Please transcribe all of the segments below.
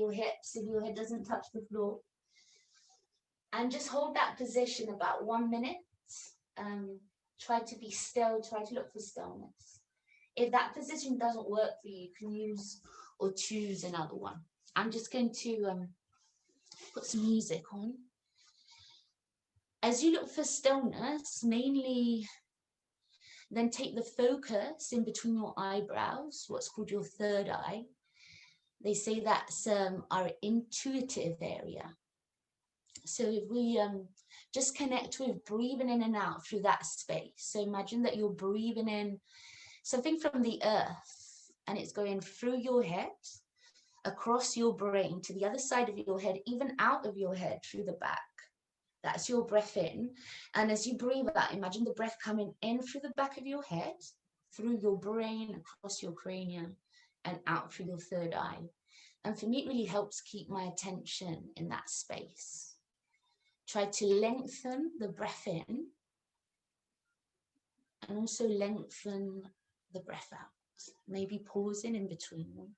your hips if your head doesn't touch the floor. And just hold that position about 1 minute. Try to be still, try to look for stillness. If that position doesn't work for you, you can use or choose another one. I'm just going to put some music on. As you look for stillness, mainly then take the focus in between your eyebrows, what's called your third eye. They say that's our intuitive area. So if we just connect with breathing in and out through that space. So imagine that you're breathing in something from the earth and it's going through your head, across your brain to the other side of your head, even out of your head through the back. That's your breath in. And as you breathe out, imagine the breath coming in through the back of your head, through your brain, across your cranium, and out through your third eye. And for me, it really helps keep my attention in that space. Try to lengthen the breath in and also lengthen the breath out. Maybe pausing in between them.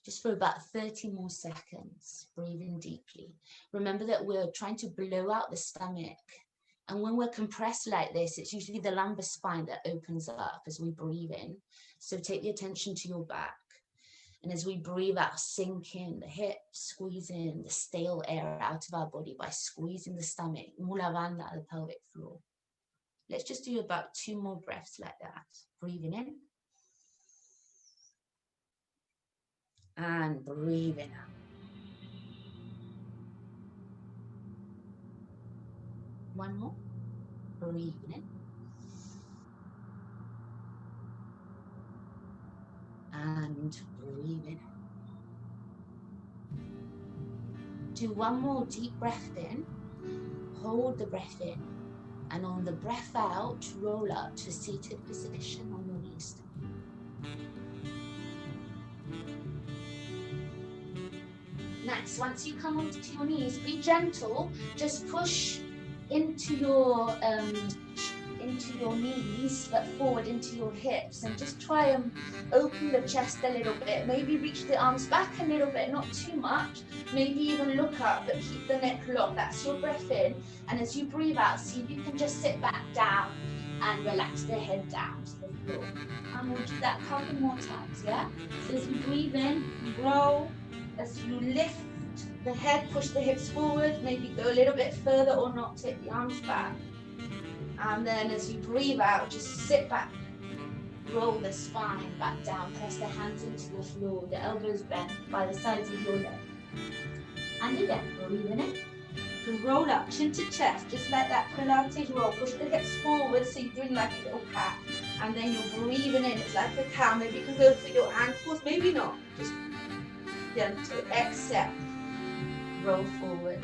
Just for about 30 more seconds, breathing deeply. Remember that we're trying to blow out the stomach. And when we're compressed like this, it's usually the lumbar spine that opens up as we breathe in. So take the attention to your back. And as we breathe out, sink in the hips, squeezing the stale air out of our body by squeezing the stomach, mula bandha, the pelvic floor. Let's just do about 2 more breaths like that. Breathing in. And breathing out. 1 more. Breathing in. And breathing out. Do 1 more deep breath in. Hold the breath in. And on the breath out, roll up to seated position on your knees. Next, once you come onto your knees, be gentle. Just push into your knees, but forward into your hips, and just try and open the chest a little bit. Maybe reach the arms back a little bit, not too much. Maybe even look up, but keep the neck long. That's your breath in. And as you breathe out, see if you can just sit back down and relax the head down to the floor. And we'll do that a couple more times, yeah? So as you breathe in, roll. As you lift the head, push the hips forward, maybe go a little bit further or not, take the arms back. And then as you breathe out, just sit back, roll the spine back down, press the hands into the floor, the elbows bent by the sides of your leg. And again, breathing in. To roll up, chin to chest, just like that Pilates roll. Push the hips forward, so you're doing like a little cat. And then you're breathing in, it's like a cow. Maybe you can go for your ankles, maybe not. Just gentle, exhale, roll forward.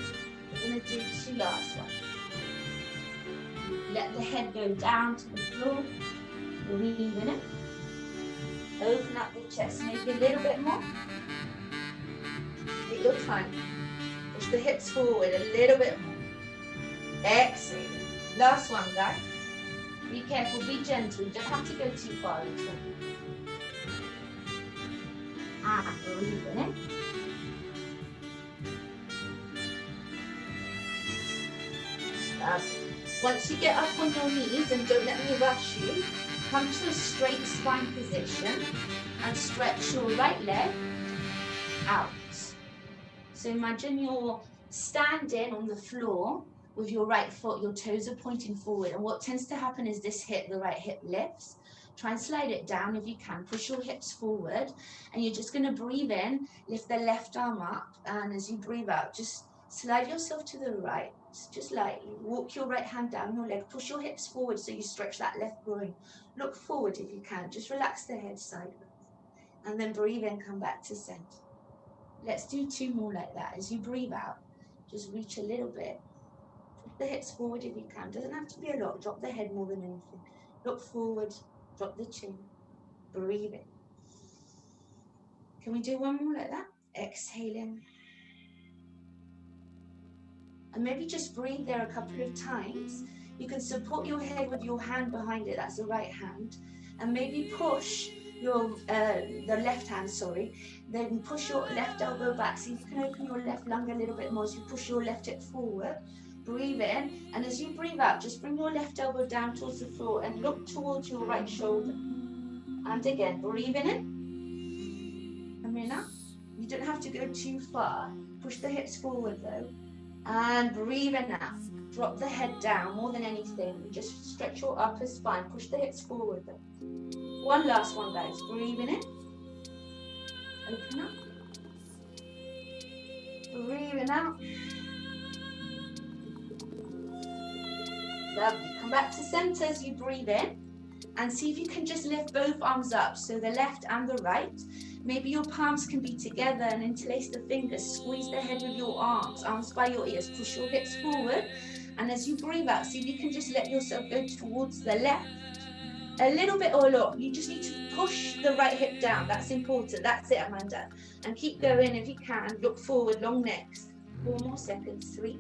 We're going to do 2 last ones. Let the head go down to the floor. Breathe in it. Open up the chest, maybe a little bit more. Take your time. Push the hips forward a little bit more. Exhale. Last one, guys. Be careful, be gentle. You don't have to go too far. And breathe in it. Once you get up on your knees, and don't let me rush you, come to a straight spine position and stretch your right leg out. So imagine you're standing on the floor with your right foot, your toes are pointing forward, and what tends to happen is this hip, the right hip lifts. Try and slide it down if you can. Push your hips forward, and you're just going to breathe in, lift the left arm up, and as you breathe out, just slide yourself to the right, just lightly. Walk your right hand down your leg, push your hips forward so you stretch that left groin. Look forward if you can, just relax the head sideways. And then breathe in, come back to center. Let's do 2 more like that. As you breathe out, just reach a little bit. Push the hips forward if you can. Doesn't have to be a lot. Drop the head more than anything. Look forward, drop the chin. Breathe in. Can we do 1 more like that? Exhaling. And maybe just breathe there a couple of times. You can support your head with your hand behind it. That's the right hand. And maybe push the left hand, sorry. Then push your left elbow back. See if you can open your left lung a little bit more as you push your left hip forward. Breathe in, and as you breathe out, just bring your left elbow down towards the floor and look towards your right shoulder. And again, breathing in. And in out. You don't have to go too far. Push the hips forward though. And breathing out. Drop the head down more than anything. Just stretch your upper spine. Push the hips forward though. One last one, guys. Breathing in. Open up. Breathing out. Lovely. Come back to center as you breathe in. And see if you can just lift both arms up. So the left and the right. Maybe your palms can be together and interlace the fingers. Squeeze the head with your arms by your ears. Push your hips forward. And as you breathe out, see if you can just let yourself go towards the left. A little bit or a lot. You just need to push the right hip down. That's important. That's it, Amanda. And keep going if you can. Look forward, long necks. 4 more seconds. 3,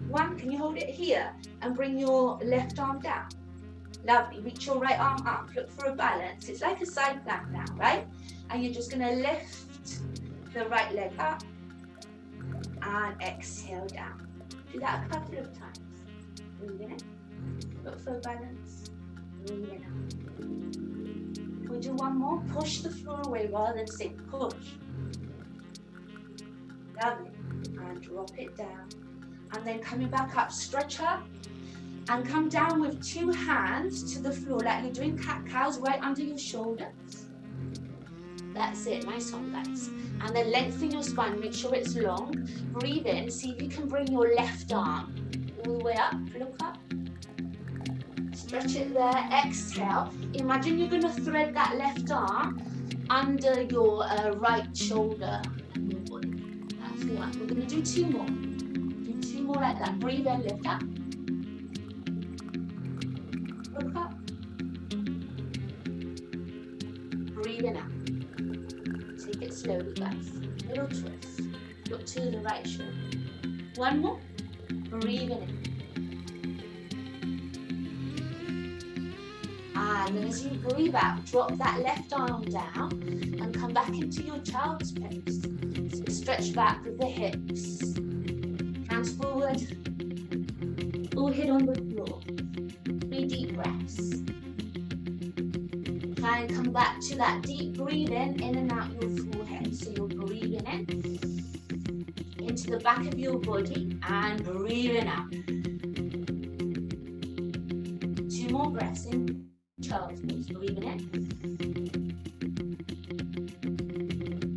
1. Can you hold it here? And bring your left arm down. Lovely. Reach your right arm up. Look for a balance. It's like a side plank now, right? And you're just going to lift the right leg up and exhale down. Do that a couple of times. Breathe in. Look for a balance. Breathe in out. Can we do one more? Push the floor away rather than sink. Push. Lovely. And drop it down. And then coming back up, stretch up. And come down with 2 hands to the floor like you're doing cat-cows right under your shoulders. That's it, nice one, guys. And then lengthen your spine, make sure it's long. Breathe in, see if you can bring your left arm all the way up, look up. Stretch it there, exhale. Imagine you're going to thread that left arm under your right shoulder and your body. That's 1. We're going to do 2 more. Do 2 more like that. Breathe in, lift up. Look up. Breathe in out. Take it slowly, guys. Little twist. Look to the right shoulder. 1 more. Breathe in. And then as you breathe out, drop that left arm down and come back into your child's pose. So stretch back with the hips. Hands forward. All head on the floor. 3 deep breaths. Try and come back to that deep breathing in and out your forehead. So you're breathing in into the back of your body and breathing out. 2 more breaths in. Child's pose. Breathing in.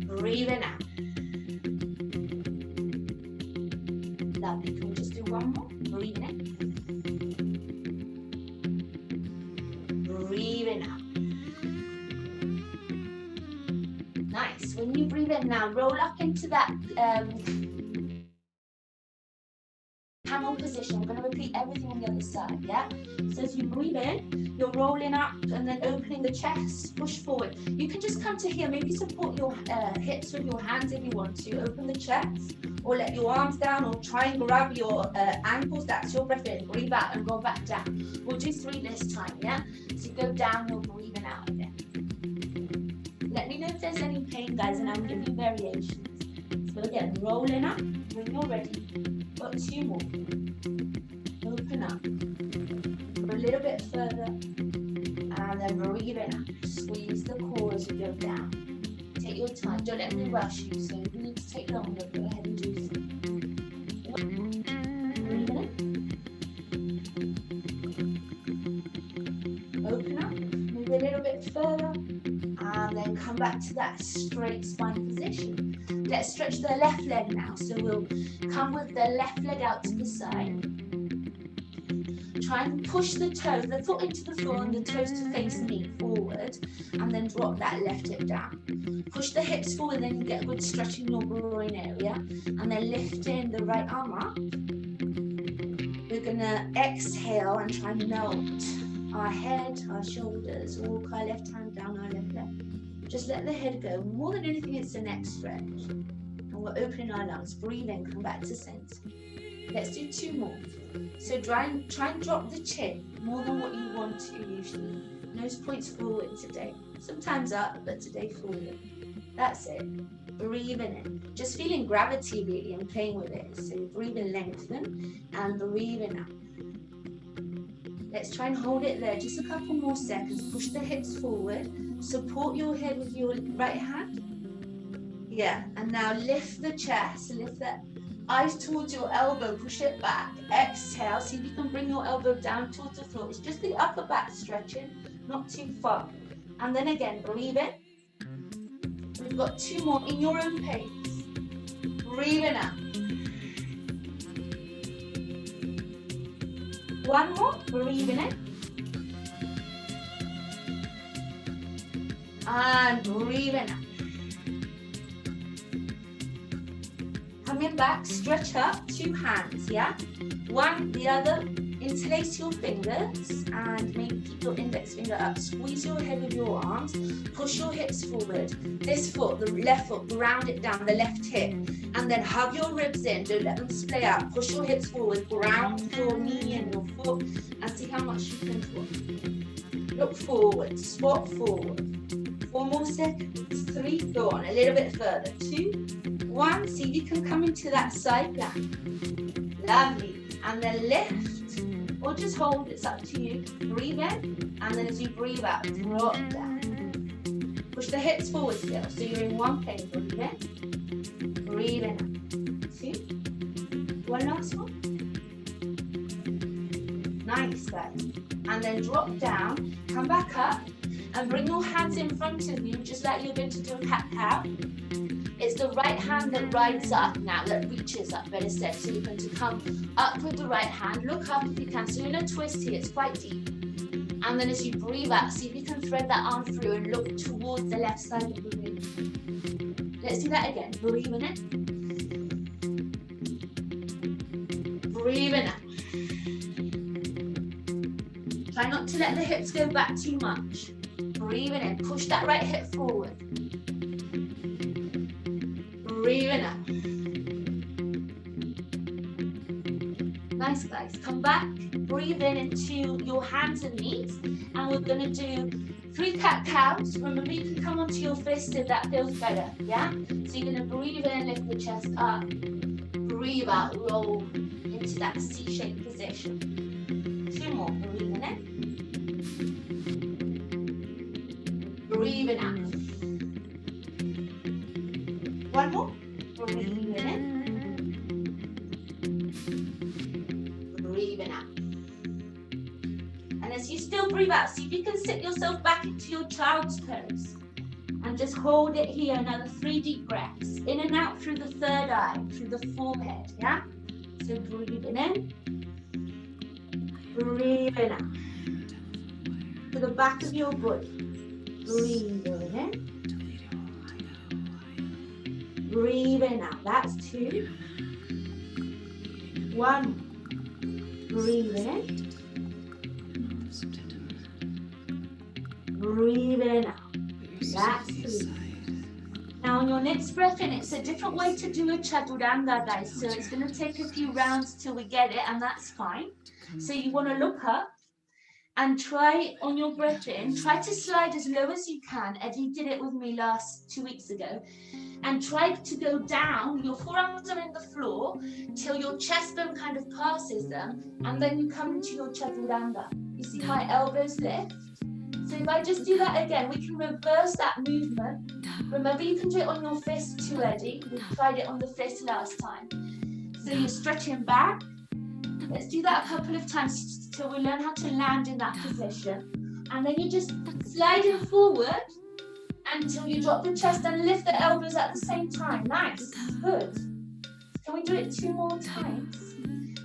Breathing out. Lovely. Can we just do 1 more? Breathing in. Breathing out. Nice. When you breathe in now, roll up into that camel position. We're going to repeat everything on the other side, yeah? So as you breathe in, you're rolling up and then opening the chest, push forward. You can just come to here, maybe support your hips with your hands if you want to. Open the chest or let your arms down or try and grab your ankles. That's your breath in. Breathe out and go back down. We'll do 3 this time, yeah? So you go down, you're breathing out again. Let me know if there's any pain, guys, and I'll give you variations. So again, rolling up when you're ready. Got 2 more. Open up. Go a little bit further. And then breathing out. Squeeze the core as you go down. Take your time. Don't let me rush you. So if you need to take longer, go ahead and do so. Breathing in. Open up. Move a little bit further. And then come back to that straight spine position. Let's stretch the left leg now. So we'll come with the left leg out to the side. Try and push the toes, the foot into the floor and the toes to face me forward. And then drop that left hip down. Push the hips forward, then you get a good stretch in your groin area. And then lifting the right arm up. We're going to exhale and try and melt our head, our shoulders, walk our left hand down our left leg. Just let the head go. More than anything, it's the neck stretch. And we're opening our lungs. Breathe in, come back to center. Let's do 2 more. So try and drop the chin more than what you want to usually. Nose points forward today. Sometimes up, but today forward. That's it. Breathing in. Just feeling gravity really and playing with it. So breathing lengthen and breathing out. Let's try and hold it there. Just a couple more seconds. Push the hips forward. Support your head with your right hand. Yeah, and now lift the chest, lift the eyes towards your elbow, push it back. Exhale, see if you can bring your elbow down towards the floor. It's just the upper back stretching, not too far. And then again, breathe in. We've got 2 more in your own pace. Breathing out. 1 more, breathing in. And breathing out. Coming back, stretch up, 2 hands, yeah? One, the other, interlace your fingers and maybe keep your index finger up. Squeeze your head with your arms, push your hips forward. This foot, the left foot, ground it down, the left hip. And then hug your ribs in, don't let them splay out. Push your hips forward, ground your knee and your foot, and see how much you can push. Look forward, spot forward. 4 more seconds, 3, go on, a little bit further. 2, 1, see if you can come into that side plank. Lovely. And then lift, or just hold, it's up to you. Breathe in, and then as you breathe out, drop down. Push the hips forward still, so you're in one place. Breathe in, breathe in. 2, 1 last one. Nice, guys. And then drop down, come back up, and bring your hands in front of you, just like you're going to do a cat-cow. It's the right hand that rides up now, that reaches up, better said. So you're going to come up with the right hand, look up if you can. So you're in a twist here, it's quite deep. And then as you breathe out, see if you can thread that arm through and look towards the left side of the room. Let's do that again. Breathing in. Breathing out. Try not to let the hips go back too much. Breathing in, push that right hip forward. Breathing out. Nice, guys. Come back, breathe in into your hands and knees, and we're going to do 3 cat-cows. Remember, you can come onto your fists if that feels better, yeah? So you're going to breathe in, lift the chest up, breathe out, roll into that C-shaped position. 2 more, breathing in, breathing out. 1 more. Breathing in. Breathing out. And as you still breathe out, see if you can sit yourself back into your child's pose. And just hold it here, another 3 deep breaths. In and out through the 3rd eye, through the forehead, yeah? So breathing in. Breathing out. To the back of your body. Breathing in. Breathing out. That's 2. 1. Breathing in. Breathing out. That's 3. Now on your next breath in, it's a different way to do a chaturanga, guys. So it's going to take a few rounds till we get it, and that's fine. So you want to look up and try on your breath in, try to slide as low as you can. Eddie did it with me 2 weeks ago. And try to go down, your forearms are in the floor, till your chest bone kind of passes them, and then you come into your chaturanga. You see my elbows lift? So if I just do that again, we can reverse that movement. Remember, you can do it on your fist too, Eddie. We tried it on the fist last time. So you're stretching back. Let's do that a couple of times till we learn how to land in that position. And then you're just sliding forward until you drop the chest and lift the elbows at the same time. Nice, good. Can we do it 2 more times?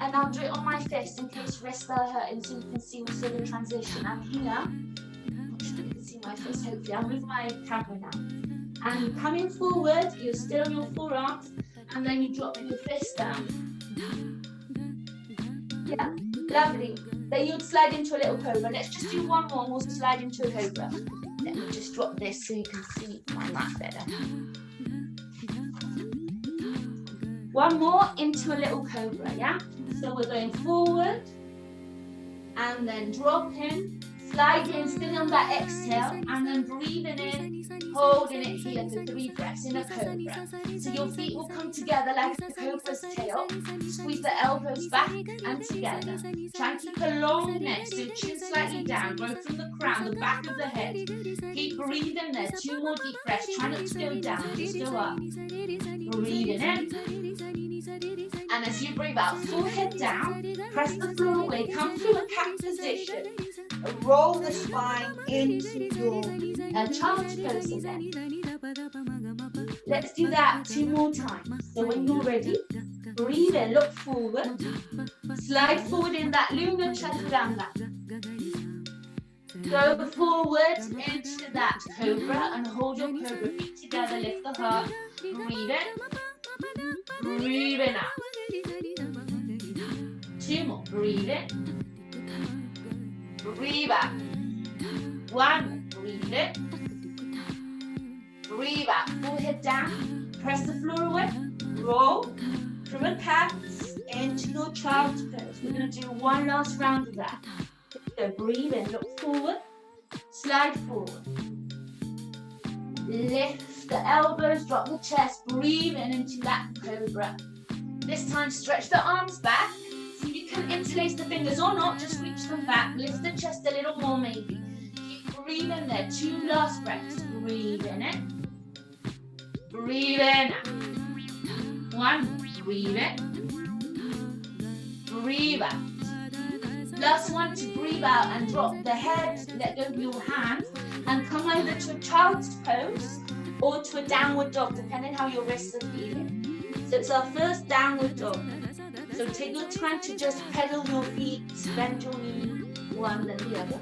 And I'll do it on my fist in case wrists are hurting, so you can see also the transition. I'm here. Not sure you can see my fist, hopefully. I'll move my camera now. And coming forward, you're still on your forearms, and then you drop your fist down. Yeah, lovely. Then you'd slide into a little cobra. Let's just do 1 more and we'll slide into a cobra. Let me just drop this so you can see my mat better. 1 more into a little cobra, yeah? So we're going forward and then dropping, Sliding, still on that exhale, and then breathing in, holding it here for 3 breaths in a cobra. So your feet will come together like a cobra's tail. Squeeze the elbows back and together. Try and keep a long neck, so chin slightly down, grow from the crown, the back of the head. Keep breathing there, 2 more deep breaths. Try not to go down, just go up. Breathing in. And as you breathe out, forehead down, press the floor away, come through a cat position. Roll the spine into your child's pose again. Let's do that 2 more times. So when you're ready, breathe in, look forward. Slide forward in that Luna Chaturanga. Go forward into that cobra and hold your cobra feet together, lift the heart. Breathe in. Breathe in out. 2 more. Breathe in. Breathe out. 1. Breathe in. Breathe out. Forehead down. Press the floor away. Roll from a cat into your child's pose. We're going to do 1 last round of that. So breathe in. Look forward. Slide forward. Lift the elbows. Drop the chest. Breathe in into that cobra. This time stretch the arms back. See if you can interlace the fingers or not, just reach them back. Lift the chest a little more maybe. Keep breathing there. 2 last breaths. Breathe in it. Breathe in out. 1. Breathe in. Breathe out. Last one to breathe out and drop the head. Let go of your hands and come either to a child's pose or to a downward dog, depending how your wrists are feeling. So it's our first downward dog. So take your time to just pedal your feet, bend your knee, one then the other.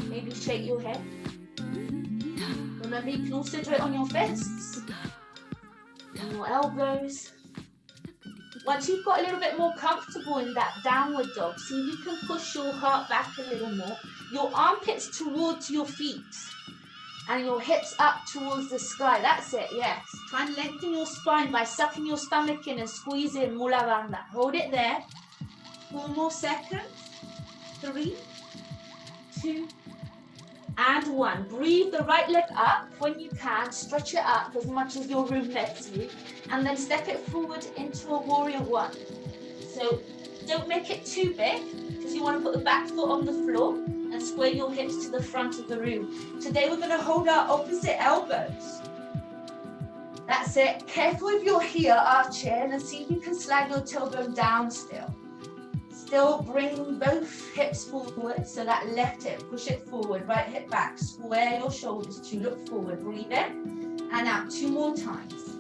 Maybe shake your head. Remember, you can also do it on your fists, and your elbows. Once you've got a little bit more comfortable in that downward dog, see if you can push your heart back a little more. Your armpits towards your feet. And your hips up towards the sky. That's it, yes. Try and lengthen your spine by sucking your stomach in and squeezing Mula Bandha. Hold it there. 4 more seconds. 3, 2, and 1. Breathe the right leg up when you can. Stretch it up as much as your room lets you. And then step it forward into a warrior 1. So don't make it too big, because you want to put the back foot on the floor and square your hips to the front of the room. Today we're going to hold our opposite elbows. That's it. Careful if you're here, arching, and see if you can slide your tailbone down still. Still bring both hips forward, so that left hip, push it forward, right hip back, square your shoulders to look forward. Breathe in and out 2 more times.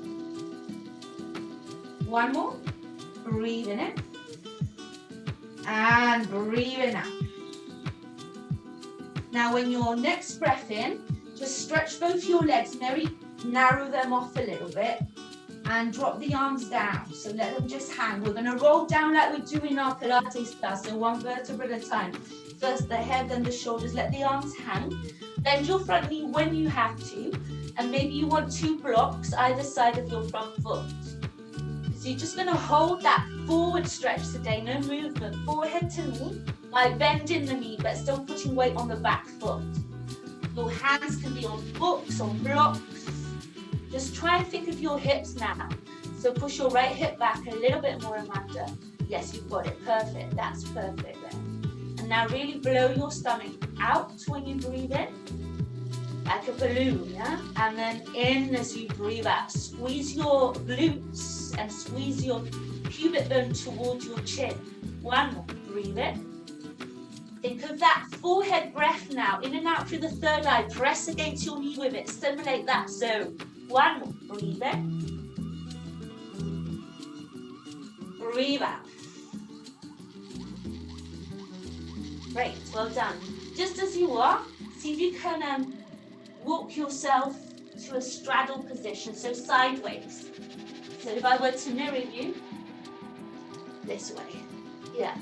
1 more. Breathe in it. And breathe in out. Now when your next breath in, just stretch both your legs, maybe narrow them off a little bit and drop the arms down. So let them just hang. We're going to roll down like we do in our Pilates class, so 1 vertebra at a time. First the head, then the shoulders, let the arms hang. Bend your front knee when you have to, and maybe you want 2 blocks either side of your front foot. So you're just going to hold that forward stretch today, no movement, forehead to knee, by bending the knee, but still putting weight on the back foot. Your hands can be on books, on blocks. Just try and think of your hips now. So push your right hip back a little bit more, Amanda. Yes, you've got it. Perfect. That's perfect there. And now really blow your stomach out when you breathe in, like a balloon, yeah? And then in as you breathe out. Squeeze your glutes and squeeze your pubic bone towards your chin. 1 more. Breathe in. Think of that forehead breath now. In and out through the third eye. Press against your knee with it. Stimulate that zone. 1 more. Breathe in. Breathe out. Great. Well done. Just as you are, see if you can walk yourself to a straddle position, so sideways. So if I were to mirror you, this way. Yeah.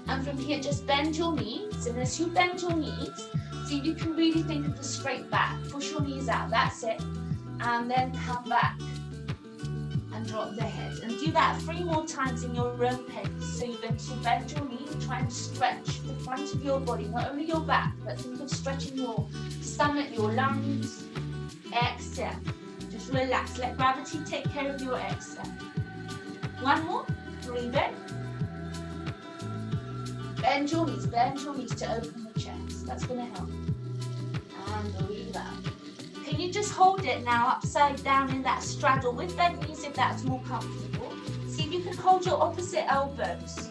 And from here, just bend your knees. And as you bend your knees, see if you can really think of the straight back. Push your knees out. That's it. And then come back. And and drop the head. And do that 3 more times in your own pace. So you're going to bend your knee, try and stretch the front of your body, not only your back, but think of stretching your stomach, your lungs. Exhale. Just relax. Let gravity take care of your exhale. 1 more. Breathe in. Bend your knees to open the chest. That's going to help. And breathe out. Can you just hold it now upside down in that straddle with bent knees if that's more comfortable? See if you can hold your opposite elbows.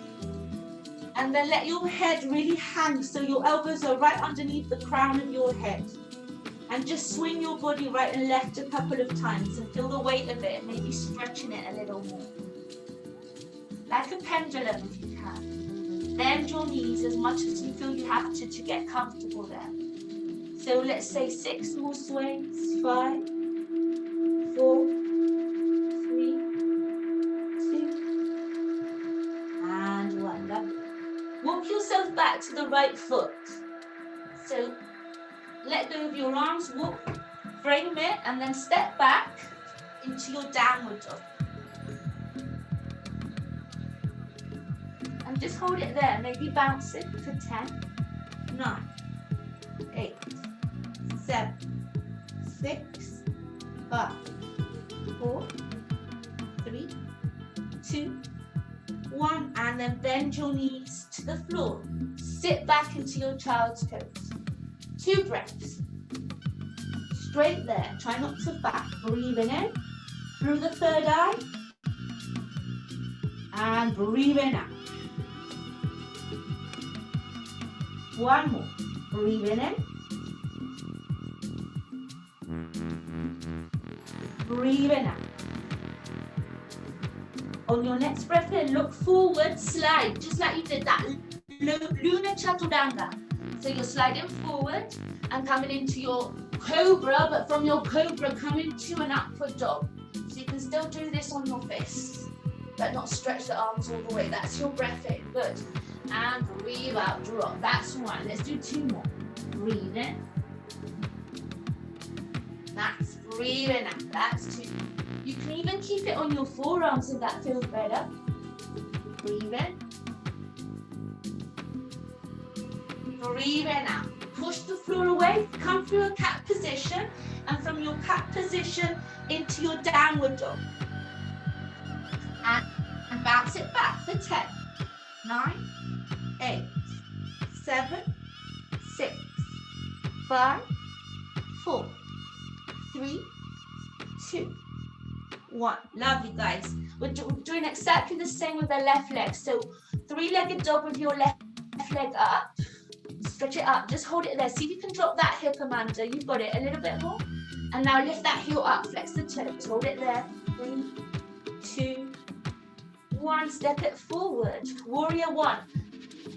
And then let your head really hang so your elbows are right underneath the crown of your head. And just swing your body right and left a couple of times and feel the weight of it, maybe stretching it a little more. Like a pendulum if you can. Bend your knees as much as you feel you have to get comfortable there. So let's say 6 more sways. 5, 4, 3, 2, and 1. Lovely. Walk yourself back to the right foot. So let go of your arms, walk, frame it, and then step back into your downward dog. And just hold it there, maybe bounce it for 10, 9, 8, 7, 6, 5, 4, 3, 2, 1, and then bend your knees to the floor. Sit back into your child's pose. 2 breaths. Straight there. Try not to back. Breathing in through the third eye. And breathing out. 1 more. Breathing in. Breathing out. On your next breath in, look forward, slide, just like you did that Luna Chaturanga. So you're sliding forward and coming into your cobra, but from your cobra coming to an upward dog. So you can still do this on your fists, but not stretch the arms all the way. That's your breath in. Good. And breathe out, drop. That's 1. Let's do 2 more. Breathe in. That's breathing out. That's 2. You can even keep it on your forearms if that feels better. Breathe in. Breathing out. Push the floor away. Come through a cat position. And from your cat position into your downward dog. And bounce it back for 10, 9, 8, 7, 6, 5, 4, 3, 2, 1. Lovely, guys. We're doing exactly the same with the left leg. So 3-legged dog with your left leg up. Stretch it up. Just hold it there. See if you can drop that hip, Amanda. You've got it. A little bit more. And now lift that heel up. Flex the toes. Hold it there. 3, 2, 1. Step it forward. Warrior 1.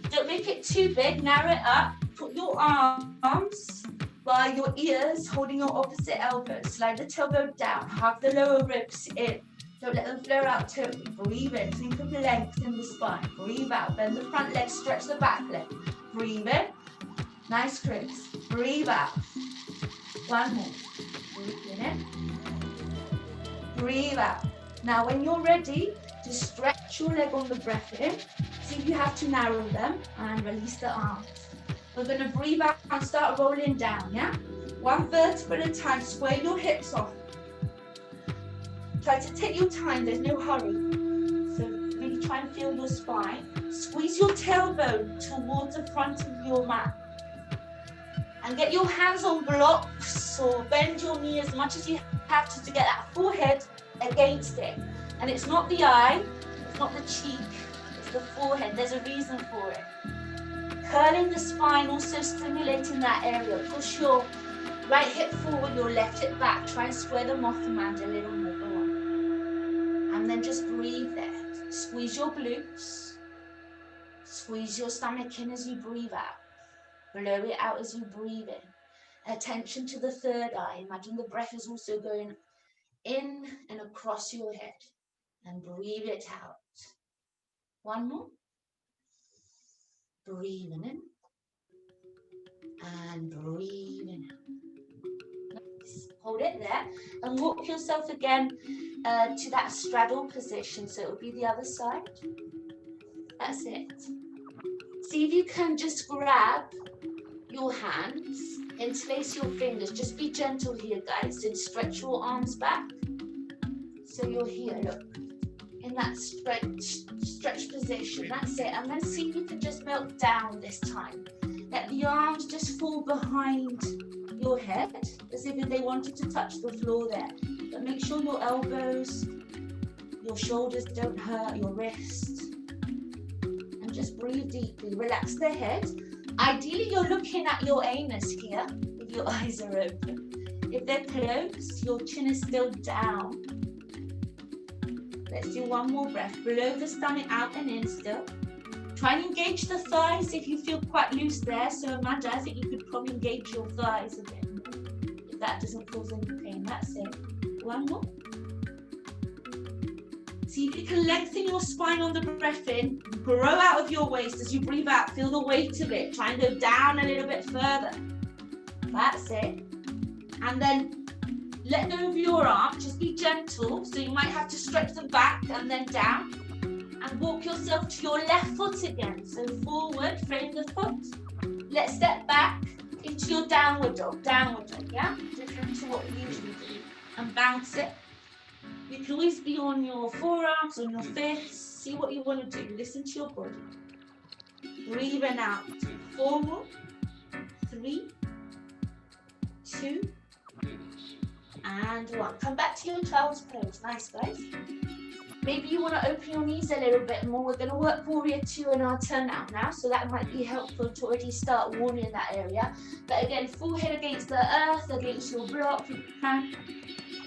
Don't make it too big. Narrow it up. Put your arms by your ears, holding your opposite elbow. Slide the tailbone down. Hug the lower ribs in. Don't let them flare out totally. Breathe in. Think of length in the spine. Breathe out. Bend the front leg. Stretch the back leg. Breathe in. Nice, Chris. Breathe out. 1 more. Breathe in. Breathe out. Now, when you're ready, just stretch your leg on the breath in. See if you have to narrow them and release the arms. We're going to breathe out and start rolling down, yeah? 1 vertebra at a time. Square your hips off. Try to take your time. There's no hurry. So really try and feel your spine. Squeeze your tailbone towards the front of your mat. And get your hands on blocks or bend your knee as much as you have to get that forehead against it. And it's not the eye, it's not the cheek, it's the forehead. There's a reason for it. Curling the spine, also stimulating that area. Push your right hip forward, your left hip back. Try and square the moth command a little more. Go on. And then just breathe there. Squeeze your glutes. Squeeze your stomach in as you breathe out. Blow it out as you breathe in. Attention to the third eye. Imagine the breath is also going in and across your head. And breathe it out. 1 more. Breathing in. And breathing out. Nice. Hold it there. And walk yourself again to that straddle position. So it'll be the other side. That's it. See if you can just grab your hands, interlace your fingers. Just be gentle here, guys, and stretch your arms back. So you're here, look, in that stretch position. That's it. And then see if you can just melt down this time. Let the arms just fall behind your head as if they wanted to touch the floor there. But make sure your elbows, your shoulders don't hurt, your wrists. And just breathe deeply. Relax the head. Ideally, you're looking at your anus here if your eyes are open. If they're closed, your chin is still down. Let's do one more breath. Below the stomach, out and in still. Try and engage the thighs if you feel quite loose there. So Amanda, I think you could probably engage your thighs a bit more if that doesn't cause any pain. That's it. One more. See if you can lengthen your spine on the breath in. Grow out of your waist as you breathe out. Feel the weight of it. Try and go down a little bit further. That's it. And then let go of your arm. Just be gentle. So you might have to stretch them back and then down. And walk yourself to your left foot again. So forward, frame the foot. Let's step back into your downward dog, yeah? Different to what we usually do. And bounce it. You can always be on your forearms, on your fists. See what you want to do. Listen to your body. Breathing out. 4 more. 3, 2, and 1. Come back to your child's pose. Nice, guys. Maybe you want to open your knees a little bit more. We're going to work warrior 2 in our turn out now, so that might be helpful to already start warming that area. But again, forehead against the earth, against your block, if you can.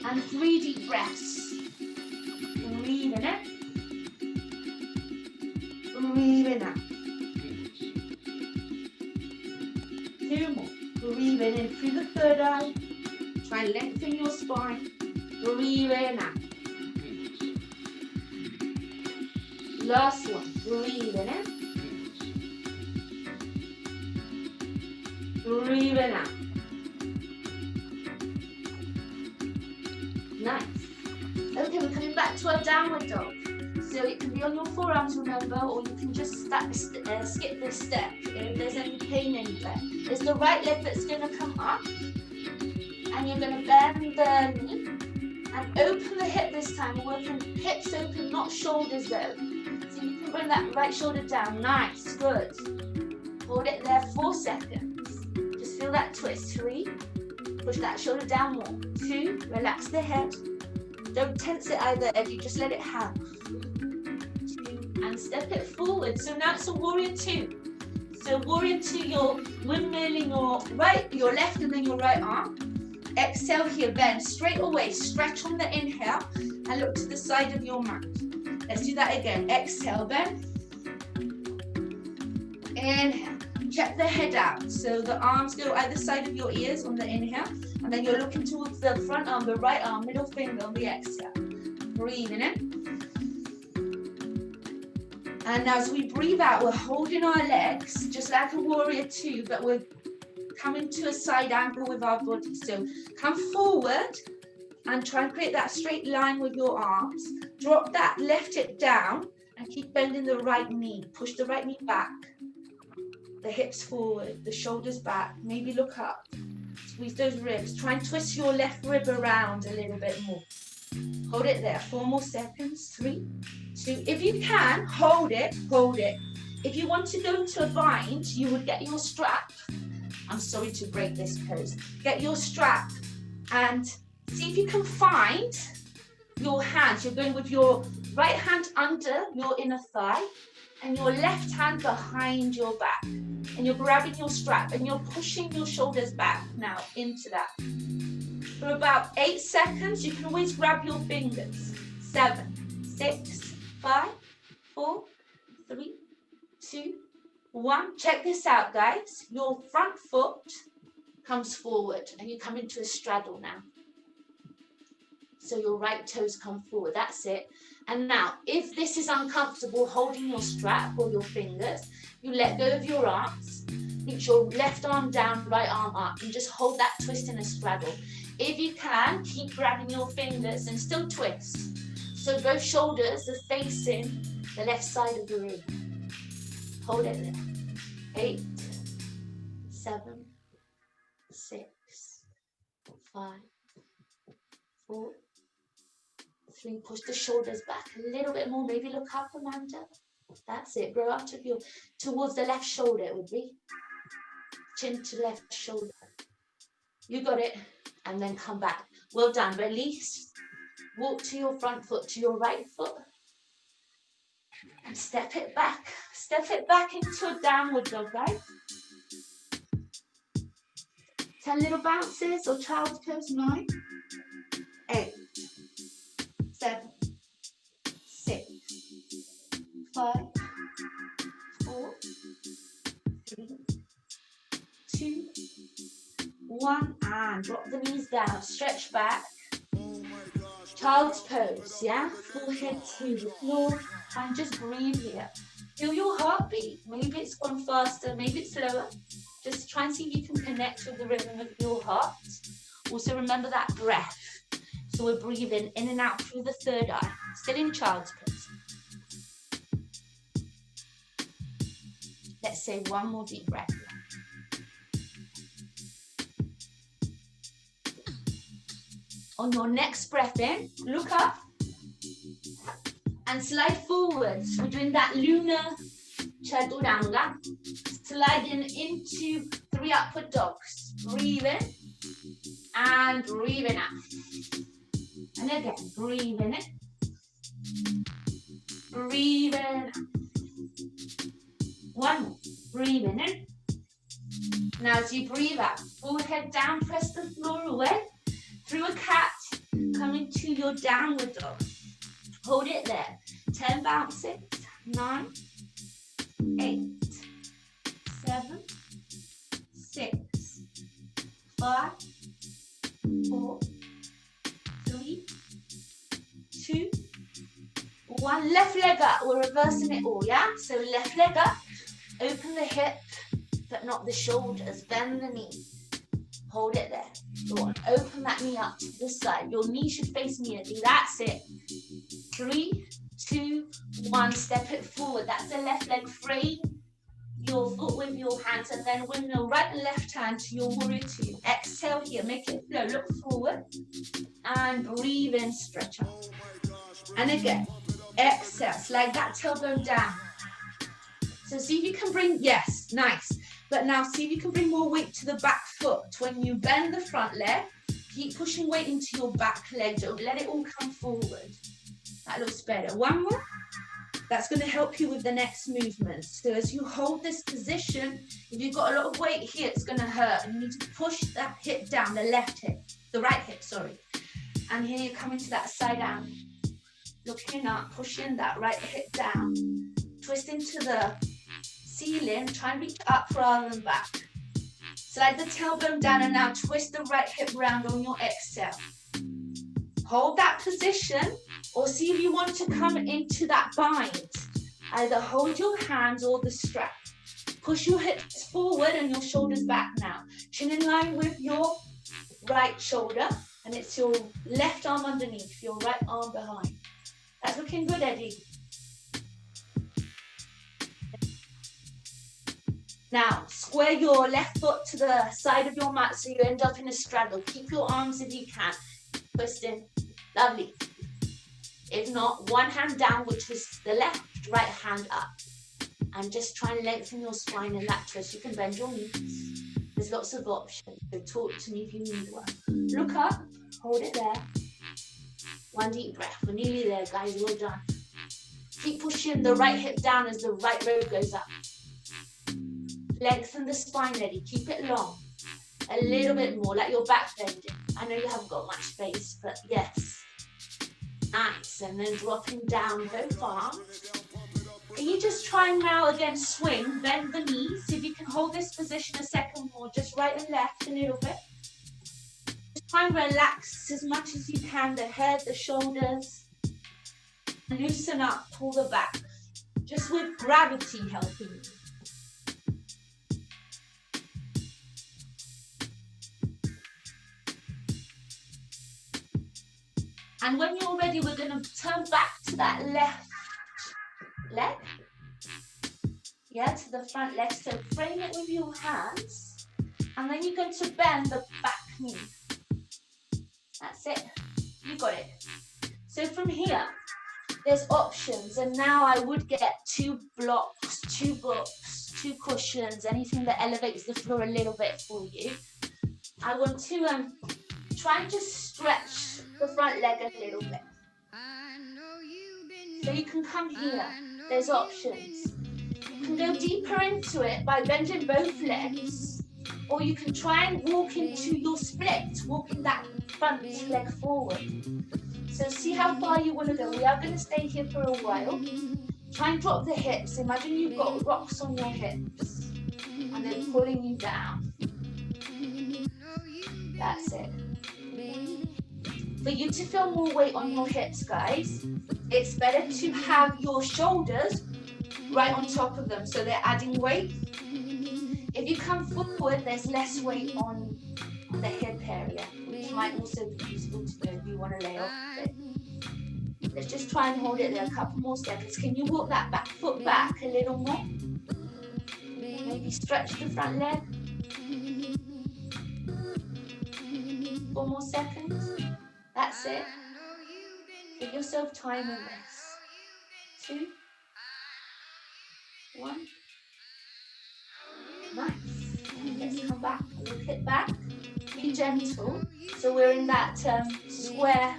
And 3 deep breaths. Breathing in. Breathing out. 2 more. Breathing in through the third eye. Try and lengthen your spine. Breathing out. Last one. Breathing in. Breathing out. Nice. Okay, we're coming back to our downward dog. So it can be on your forearms, remember, or you can just skip this step if there's any pain anywhere. It's the right leg that's going to come up, and you're going to bend the knee and open the hip this time. We're working hips open, not shoulders though. So you can bring that right shoulder down. Nice, good. Hold it there 4 seconds. Just feel that twist. 3. Push that shoulder down more. 2. Relax the head. Don't tense it either, Eddie. Just let it hang. 2. And step it forward. So now it's a warrior 2. So warrior 2, you're windmilling your left and then your right arm. Exhale here, bend straight away. Stretch on the inhale and look to the side of your mat. Let's do that again. Exhale, bend. Inhale. Check the head out. So the arms go either side of your ears on the inhale. And then you're looking towards the front arm, the right arm, middle finger on the exhale. Breathing in. And as we breathe out, we're holding our legs, just like a warrior 2, but we're coming to a side angle with our body. So come forward and try and create that straight line with your arms. Drop that left hip down and keep bending the right knee. Push the right knee back. The hips forward, the shoulders back. Maybe look up. Squeeze those ribs. Try and twist your left rib around a little bit more. Hold it there. 4 more seconds. 3, 2. If you can, hold it. Hold it. If you want to go into a bind, you would get your strap. I'm sorry to break this pose. Get your strap and see if you can find your hands. You're going with your right hand under your inner thigh and your left hand behind your back. And you're grabbing your strap and you're pushing your shoulders back now into that. For about 8 seconds, you can always grab your fingers. 7, 6, 5, 4, 3, 2, 1. Check this out, guys. Your front foot comes forward and you come into a straddle now. So your right toes come forward. That's it. And now, if this is uncomfortable holding your strap or your fingers, you let go of your arms. Reach your left arm down, right arm up, and just hold that twist in a straddle. If you can, keep grabbing your fingers and still twist. So both shoulders are facing the left side of the room. Hold it there. 8, 7, 6, 5, 4, 3. Push the shoulders back a little bit more. Maybe look up, Amanda. That's it. Grow out of your, towards the left shoulder it would be. Chin to left shoulder. You got it. And then come back. Well done. Release. Walk to your front foot, to your right foot. And step it back. Step it back into a downward dog, guys. 10 little bounces or child's pose. 9, 8, 7, 6, 5, 4, 3, 2, 1. And drop the knees down. Stretch back. Child's pose, yeah? Forehead to the floor. And just breathe here. Feel your heartbeat. Maybe it's gone faster, maybe it's slower. Just try and see if you can connect with the rhythm of your heart. Also remember that breath. So we're breathing in and out through the third eye. Still in child's pose. Let's say one more deep breath. On your next breath in, look up and slide forwards. We're doing that lunar chaturanga. Sliding into 3 upward dogs. Breathe in and breathing out. And again, breathing in. Breathing out. One more. Breathing in. Now as you breathe out, forehead down, press the floor away. Through a cat, come into your downward dog. Hold it there. 10 bounces. 9, 8, 7, 6, 5, 4, 3, 2, 1. Left leg up. We're reversing it all, yeah? So left leg up. Open the hip, but not the shoulders. Bend the knee. Hold it there. Go on. Open that knee up to the side. Your knee should face me. That's it. 3, 2, 1. Step it forward. That's the left leg. Frame your foot with your hands and then with your right and left hand to your warrior 2. Exhale here. Make it flow. Look forward and breathe in. Stretch out. And again. Exhale. Slide that tailbone down. So see if you can bring, yes, nice. But now see if you can bring more weight to the back foot. When you bend the front leg, keep pushing weight into your back leg. Don't let it all come forward. That looks better. One more. That's going to help you with the next movement. So as you hold this position, if you've got a lot of weight here, it's going to hurt. And you need to push that hip down, the left hip, the right hip, sorry. And here you're coming to that side down. Looking up, pushing that right hip down. Twist into the ceiling, try and reach up rather than back. Slide the tailbone down and now twist the right hip round on your exhale. Hold that position or see if you want to come into that bind. Either hold your hands or the strap. Push your hips forward and your shoulders back now. Chin in line with your right shoulder and it's your left arm underneath, your right arm behind. That's looking good, Eddie. Now, square your left foot to the side of your mat so you end up in a straddle. Keep your arms if you can. Twisting. Lovely. If not, one hand down, which is the left, right hand up. And just try and lengthen your spine in that twist. You can bend your knees. There's lots of options. So talk to me if you need one. Look up. Hold it there. One deep breath. We're nearly there, guys. Well done. Keep pushing the right hip down as the right robe goes up. Lengthen the spine, Eddie. Keep it long. A little bit more, like your back bending. I know you haven't got much space, but yes. Nice. And then dropping down both arms. Can you just try and now again swing, bend the knees. See if you can hold this position a second more, just right and left a little bit. Just try and relax as much as you can, the head, the shoulders. Loosen up, pull the back. Just with gravity helping you. And when you're ready, we're going to turn back to that left leg. Yeah, to the front leg. So frame it with your hands. And then you're going to bend the back knee. That's it. You got it. So from here, there's options. And now I would get 2 blocks, 2 books, 2 cushions, anything that elevates the floor a little bit for you. I want to try and just stretch the front leg a little bit. So you can come here. There's options. You can go deeper into it by bending both legs, or you can try and walk into your split, walking that front leg forward. So see how far you want to go. We are going to stay here for a while. Try and drop the hips. Imagine you've got rocks on your hips and they're pulling you down. That's it. For you to feel more weight on your hips, guys, it's better to have your shoulders right on top of them, so they're adding weight. If you come forward, there's less weight on the hip area, which might also be useful to do if you want to lay off a bit. Let's just try and hold it there a couple more seconds. Can you walk that back foot back a little more? Maybe stretch the front leg. 4 more seconds. That's it. Give yourself time in this. 2, 1. Nice. And let's come back. Look it back. Be gentle. So we're in that square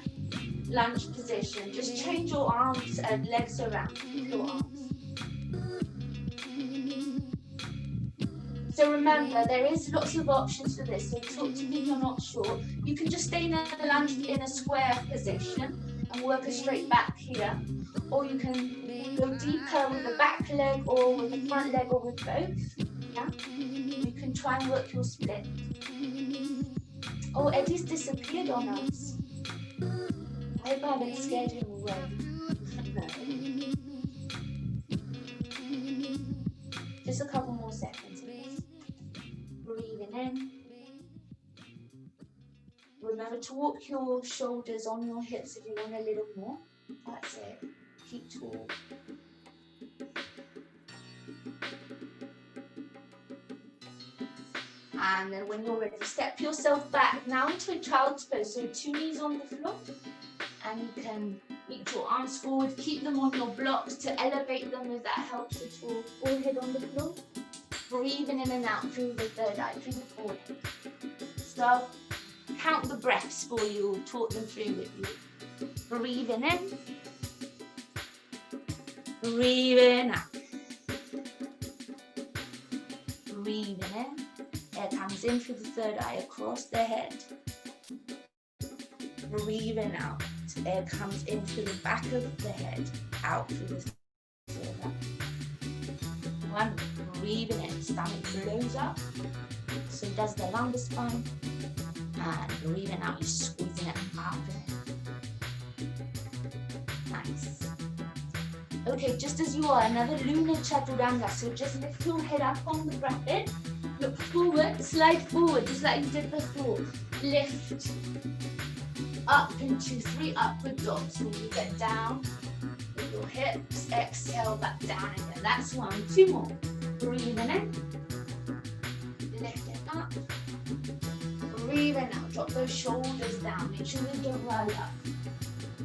lunge position. Just change your arms and legs around your arms. So remember, there is lots of options for this. So talk to me if you're not sure. You can just stay in a lunge in a square position and work a straight back here. Or you can go deeper with the back leg or with the front leg or with both. Yeah? You can try and work your split. Oh, Eddie's disappeared on us. I hope I haven't scared him away. No. Just a couple more seconds, please. Breathing in. Remember to walk your shoulders on your hips if you want a little more. That's it. Keep tall. And then when you're ready, step yourself back now into a child's pose. So 2 knees on the floor. And you can reach your arms forward. Keep them on your blocks to elevate them if that helps at all. Forehead on the floor. Breathing in and out through the third eye, through the forehead. So count the breaths for you, or talk them through with you. Breathing in. Breathing out. Breathing in. Air comes in through the third eye, across the head. Breathing out. Air comes in through the back of the head, out through the third eye. 1, breathing in. Stomach blows up. So does the lumbar spine. And breathing out, you're squeezing it out of it. Nice. Okay, just as you are, another lunar chaturanga. So just lift your head up on the breath in. Look forward, slide forward, just like you did before. Lift up into 3 upward dogs. When you get down with your hips, exhale back down again. That's 1. 2 more. Breathing in. Lift it up. Breathing out. Drop those shoulders down. Make sure they don't roll up.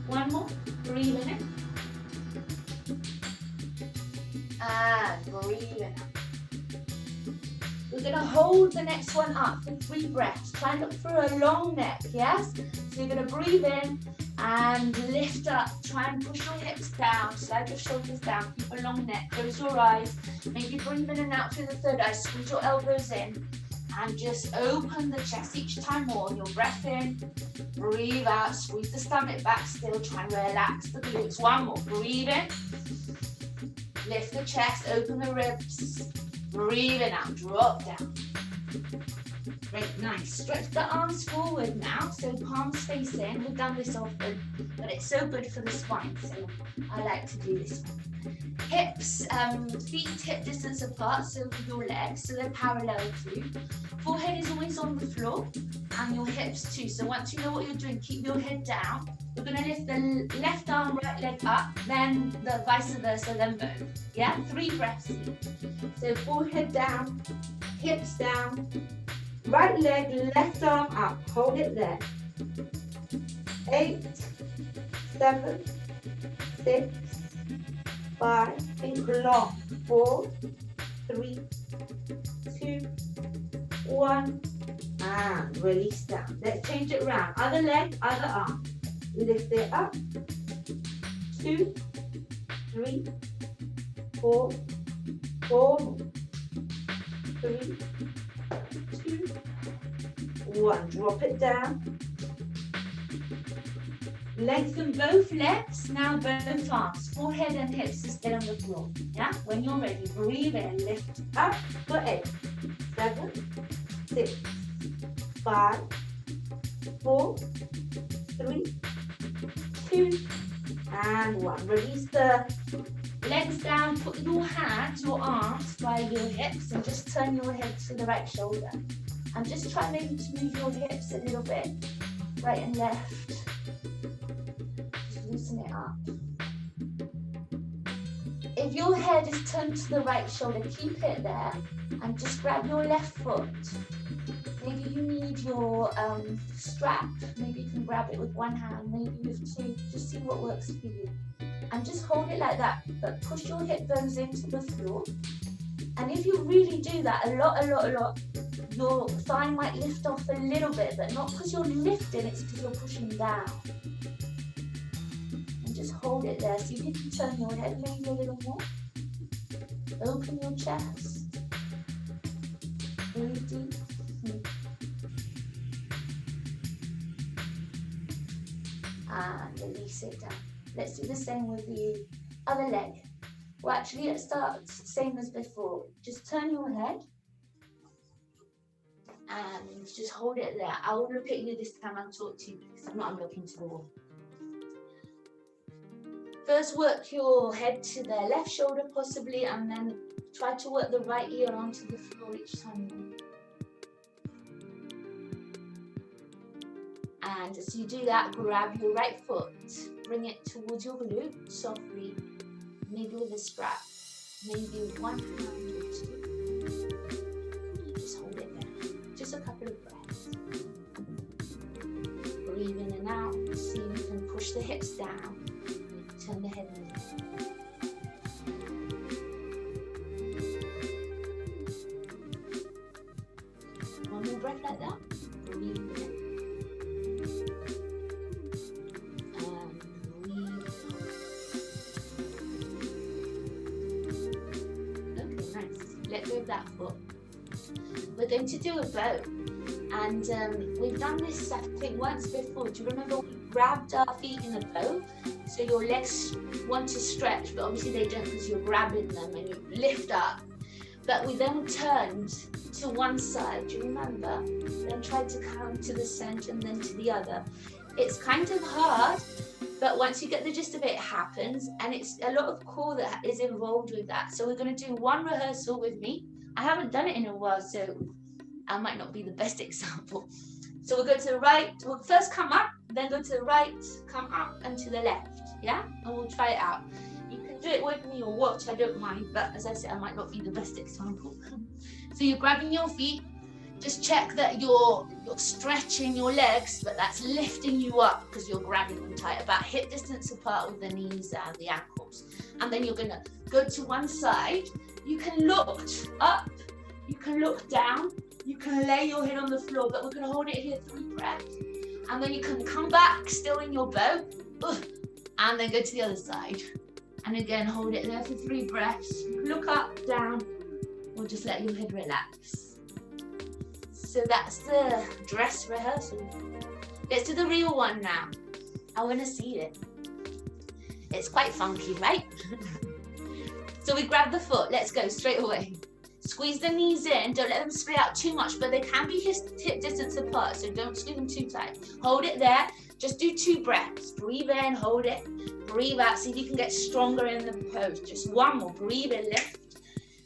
1 more. Breathing in. And breathing out. We're going to hold the next one up for 3 breaths. Try and look for a long neck, yes? So you're going to breathe in and lift up. Try and push your hips down, slide your shoulders down, keep a long neck, close your eyes. Maybe breathe in and out through the third eye, squeeze your elbows in and just open the chest each time more. Your breath in, breathe out, squeeze the stomach back still, try and relax the glutes. 1 more, breathe in, lift the chest, open the ribs. Breathing out, drop down. Great, nice. Stretch the arms forward now, so palms face in. We've done this often, but it's so good for the spine, so I like to do this one. Hips, feet hip distance apart, so with your legs, so they're parallel to you. Forehead is always on the floor, and your hips too. So once you know what you're doing, keep your head down. We're going to lift the left arm, right leg up, then the vice versa, then both. Yeah, 3 breaths. So forehead down, hips down, right leg, left arm up. Hold it there. 8, 7, 6, 5, think long. 4, 3, 2, 1, and release down. Let's change it around. Other leg, other arm. Lift it up. 2, 3, 4, 4, 3, 2, 1. Drop it down. Lengthen both legs, now both arms. Forehead and hips is still on the floor. Yeah? When you're ready, breathe in, lift up for 8, 7, 6, 5, 4, 3, 2, and 1. Release the legs down, put your hands, your arms by your hips, and just turn your head to the right shoulder. And just try maybe to move your hips a little bit, right and left. Just loosen it up. If your head is turned to the right shoulder, keep it there, and just grab your left foot. Maybe you need your strap. Maybe you can grab it with one hand, maybe with 2. Just see what works for you. And just hold it like that, but push your hip bones into the floor. And if you really do that a lot, your thigh might lift off a little bit, but not because you're lifting, it's because you're pushing down. And just hold it there. See if you can turn your head maybe a little more. Open your chest. Breathe deep. And release it down. Let's do the same with the other leg. Well, actually, let's start same as before. Just turn your head and just hold it there. I will look at you this time and talk to you because I'm not looking to the wall. First, work your head to the left shoulder possibly, and then try to work the right ear onto the floor each time. And as you do that, grab your right foot, bring it towards your glute softly, maybe with a strap, maybe with one hand or 2. Just hold it there. Just a couple of breaths. Breathe in and out. See if you can push the hips down. Turn the head a little. One more breath like that. Breathe in. Let go of that foot. We're going to do a bow, and we've done this I think once before. Do you remember we grabbed our feet in a bow? So your legs want to stretch, but obviously they don't because you're grabbing them and you lift up. But we then turned to one side, do you remember? Then tried to come to the center and then to the other. It's kind of hard, but once you get the gist of it, it happens, and it's a lot of core that is involved with that. So we're going to do one rehearsal with me. I haven't done it in a while, so I might not be the best example. So we'll go to the right, we'll first come up, then go to the right, come up and to the left, yeah? And we'll try it out. You can do it with me or watch, I don't mind, but as I said, I might not be the best example. So you're grabbing your feet, just check that you're stretching your legs, but that's lifting you up because you're grabbing them tight, about hip distance apart with the knees and the ankles. And then you're gonna go to one side. You can look up, you can look down, you can lay your head on the floor, but we're gonna hold it here 3 breaths. And then you can come back, still in your bow, and then go to the other side. And again, hold it there for 3 breaths. You can look up, down, or just let your head relax. So that's the dress rehearsal. Let's do the real one now. I want to see it. It's quite funky, right? So we grab the foot. Let's go straight away. Squeeze the knees in, don't let them spread out too much, but they can be hip distance apart, so don't squeeze them too tight. Hold it there, just do 2 breaths. Breathe in, hold it, breathe out, see if you can get stronger in the pose. Just 1 more, breathe in, lift.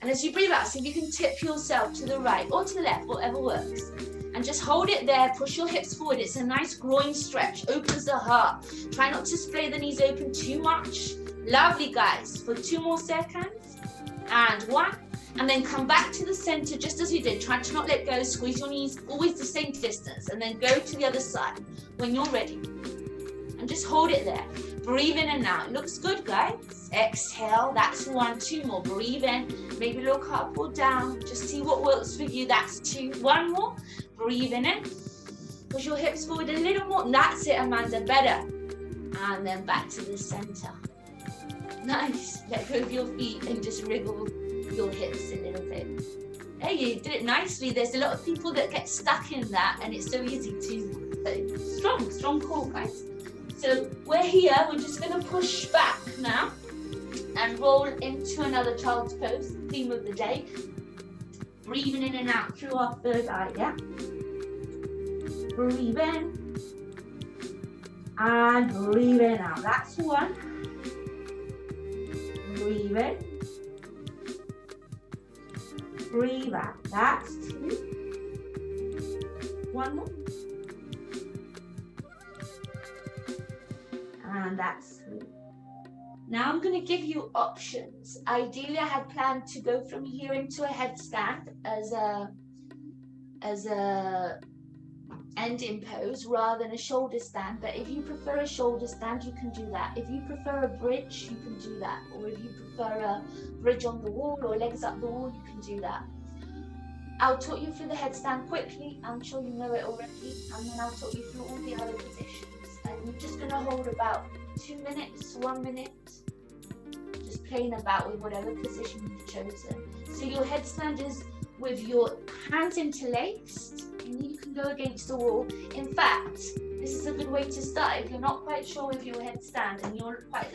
And as you breathe out, see if you can tip yourself to the right or to the left, whatever works. And just hold it there, push your hips forward. It's a nice groin stretch, opens the heart. Try not to splay the knees open too much. Lovely, guys. For 2 more seconds. And 1. And then come back to the center just as you did. Try to not let go, squeeze your knees always the same distance. And then go to the other side when you're ready. And just hold it there. Breathe in and out. It looks good, guys. Exhale, that's 1, 2 more. Breathe in, maybe look up or down. Just see what works for you. That's 2, 1 more. Breathe in. Push your hips forward a little more. That's it, Amanda, better. And then back to the center. Nice. Let go of your feet and just wriggle your hips a little bit. Hey, you did it nicely. There's a lot of people that get stuck in that, and it's so easy to. Strong core, guys. So we're here. We're just going to push back now and roll into another child's pose. Theme of the day. Breathing in and out through our third eye. Yeah. Breathe in and breathe in out. That's 1. Breathe in. Breathe out. That's 2. 1 more. And that's 3. Now I'm going to give you options. Ideally, I had planned to go from here into a headstand as a ending pose rather than a shoulder stand. But if you prefer a shoulder stand, you can do that. If you prefer a bridge, you can do that. Or if you prefer a bridge on the wall or legs up the wall, you can do that. I'll talk you through the headstand quickly. I'm sure you know it already. And then I'll talk you through all the other positions. And you're just going to hold about 2 minutes, 1 minute, just playing about with whatever position you've chosen. So your headstand is with your hands interlaced, and you can go against the wall. In fact, this is a good way to start if you're not quite sure with your headstand and you're quite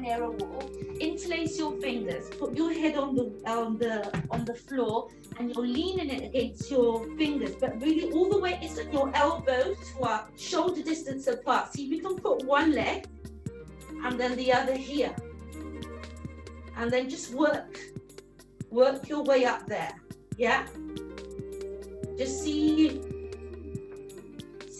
near a wall. Interlace your fingers, put your head on the floor, and you're leaning it against your fingers, but really all the weight is on your elbows to our shoulder distance apart. See if you can put one leg and then the other here, and then just work your way up there. Yeah, just see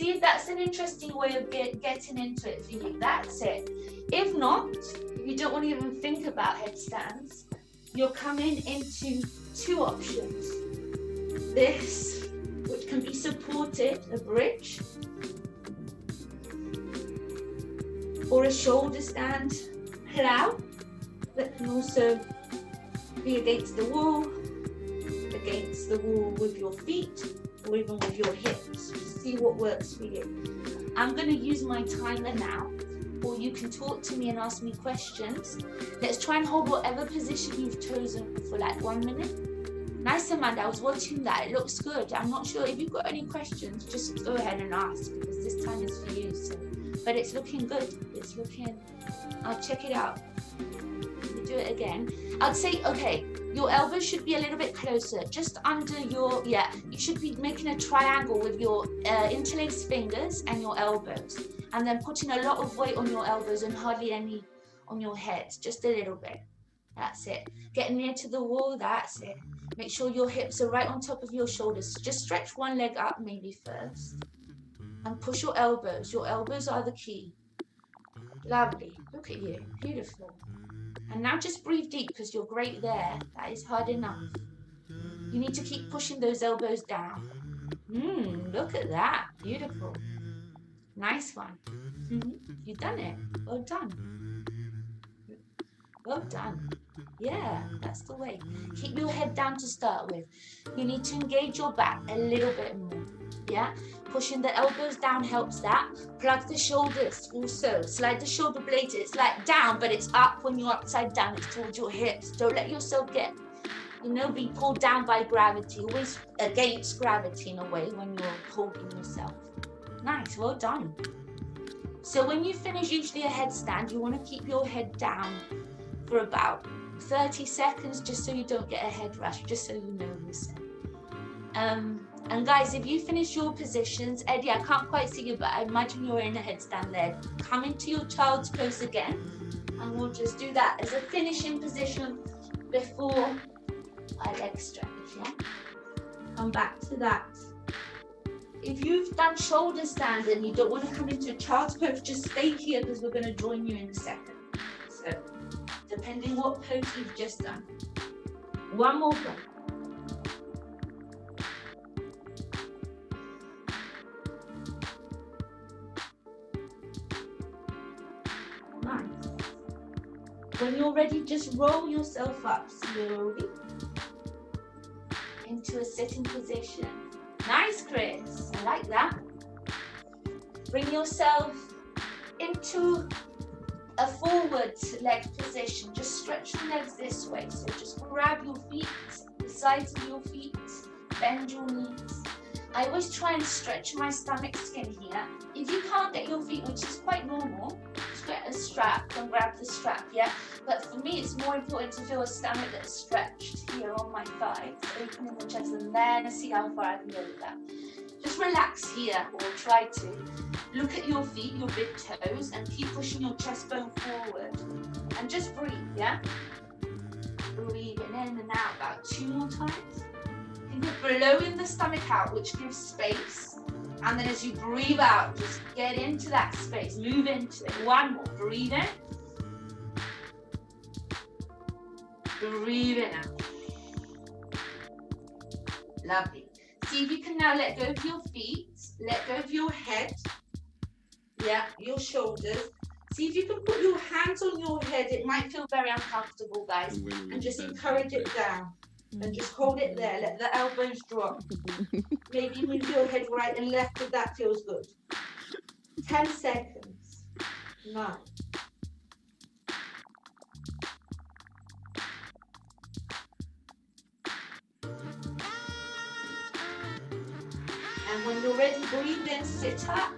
if that's an interesting way of getting into it for you. That's it. If not, if you don't want to even think about headstands, you're coming into 2 options. This, which can be supported, a bridge, or a shoulder stand plow that can also be against the wall with your feet, or even with your hips. See what works for you. I'm going to use my timer now, or you can talk to me and ask me questions. Let's try and hold whatever position you've chosen for like 1 minute. Nice, Amanda, I was watching that. It looks good. I'm not sure if you've got any questions, just go ahead and ask, because this time is for you. So, but it's looking good. I'll check it out. We'll do it again. I'd say, okay, your elbows should be a little bit closer, just under your, you should be making a triangle with your interlaced fingers and your elbows, and then putting a lot of weight on your elbows and hardly any on your head, just a little bit. That's it. Get near to the wall, that's it. Make sure your hips are right on top of your shoulders. Just stretch one leg up maybe first, and push your elbows. Your elbows are the key. Lovely, look at you, beautiful. And now just breathe deep, because you're great there. That is hard enough. You need to keep pushing those elbows down. Look at that, beautiful. Nice one. You've done it, well done. Well done. Yeah, that's the way. Keep your head down to start with. You need to engage your back a little bit more. Yeah, pushing the elbows down helps that. Plug the shoulders also. Slide the shoulder blades. It's like down, but it's up when you're upside down. It's towards your hips. Don't let yourself get, be pulled down by gravity. Always against gravity in a way when you're holding yourself. Nice, well done. So when you finish usually a headstand, you want to keep your head down for about 30 seconds, just so you don't get a head rush, just so you know this. And guys, if you finish your positions, Eddie, I can't quite see you, but I imagine you're in a headstand there. Come into your child's pose again, and we'll just do that as a finishing position before our leg stretch, yeah? Come back to that. If you've done shoulder stand and you don't want to come into a child's pose, just stay here because we're going to join you in a second. So, depending what pose you've just done. One more breath. Nice. When you're ready, just roll yourself up slowly into a sitting position. Nice, Chris. I like that. Bring yourself into a forward leg position. Just stretch the legs this way. So just grab your feet, the sides of your feet, bend your knees. I always try and stretch my stomach skin here. If you can't get your feet, which is quite normal, just get a strap and grab the strap, yeah? But for me, it's more important to feel a stomach that's stretched here on my thighs, opening the chest, and then see how far I can go with that. Just relax here, or try to. Look at your feet, your big toes, and keep pushing your chest bone forward. And just breathe, yeah? Breathing in and out about 2 more times. Think of blowing the stomach out, which gives space. And then as you breathe out, just get into that space, move into it. One more, breathe in. Breathe in out. Lovely. See if you can now let go of your feet, let go of your head, yeah, your shoulders. See if you can put your hands on your head. It might feel very uncomfortable, guys, and just encourage it down. And just hold it there, let the elbows drop. Maybe move your head right and left if that feels good. 10 seconds. 9. And when you're ready, breathe in, sit up.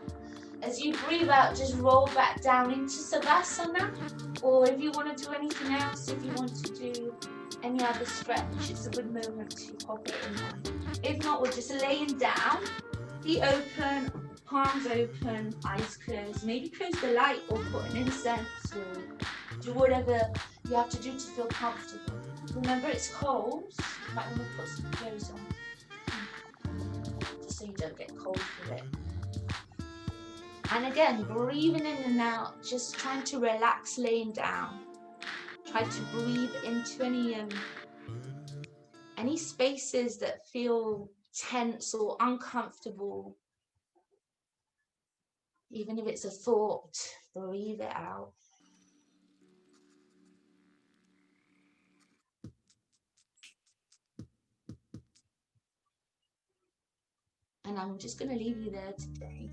As you breathe out, just roll back down into Savasana. Or if you want to do anything else, if you want to do any other stretch, it's a good moment to pop it in there. If not, we're just laying down, feet open, palms open, eyes closed. Maybe close the light or put an incense or do whatever you have to do to feel comfortable. Remember, it's cold, so you might want to put some clothes on, just so you don't get cold for it. And again, breathing in and out, just trying to relax laying down. Try to breathe into any spaces that feel tense or uncomfortable. Even if it's a thought, breathe it out. And I'm just going to leave you there today.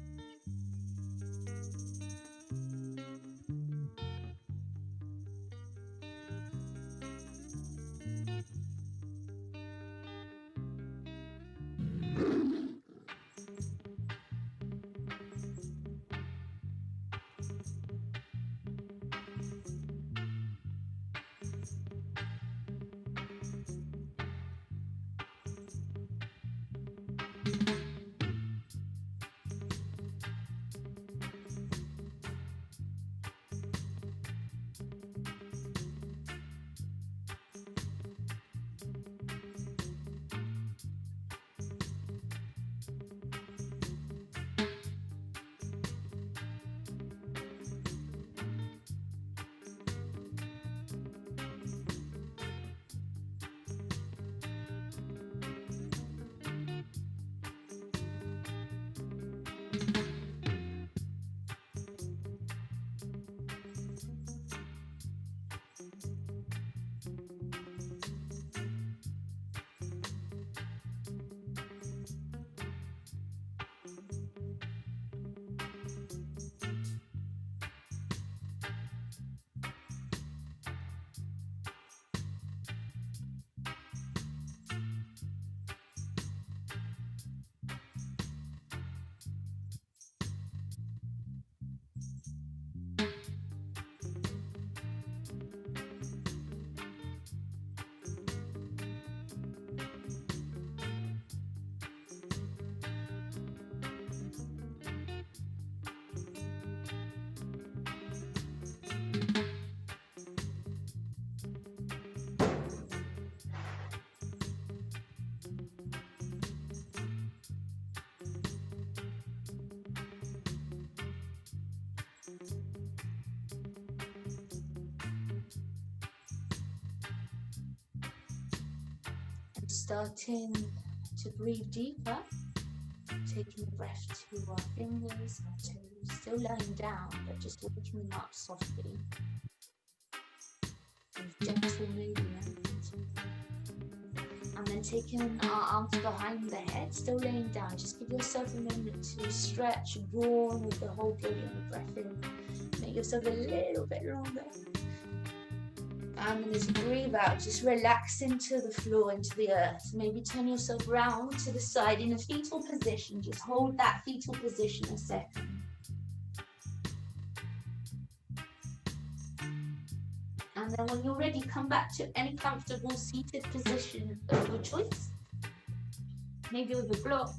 starting to breathe deeper, taking the breath to our fingers, our toes, still lying down, but just waking them up softly with gentle movement. And then taking our arms behind the head, still laying down. Just give yourself a moment to stretch, yawn with the whole body on the breath in. Make yourself a little bit longer. And then as you breathe out, just relax into the floor, into the earth. Maybe turn yourself round to the side in a fetal position. Just hold that fetal position a second. And then when you're ready, come back to any comfortable seated position of your choice. Maybe with a block.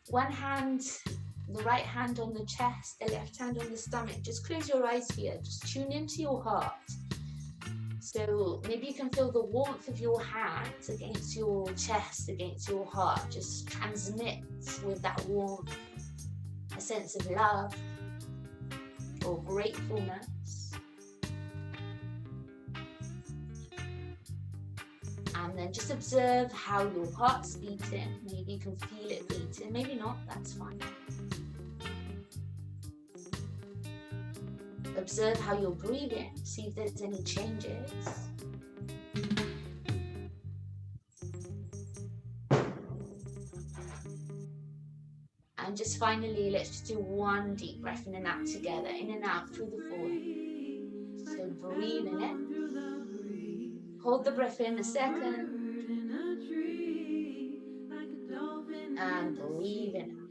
One hand, the right hand on the chest, the left hand on the stomach. Just close your eyes here. Just tune into your heart. So maybe you can feel the warmth of your hands against your chest, against your heart. Just transmit with that warmth a sense of love or gratefulness. And then just observe how your heart's beating. Maybe you can feel it beating, maybe not, that's fine. Observe how you're breathing, see if there's any changes. And just finally, let's just do one deep breath in and out together, in and out through the forehead. So breathe in it. Hold the breath in a second. And breathe in.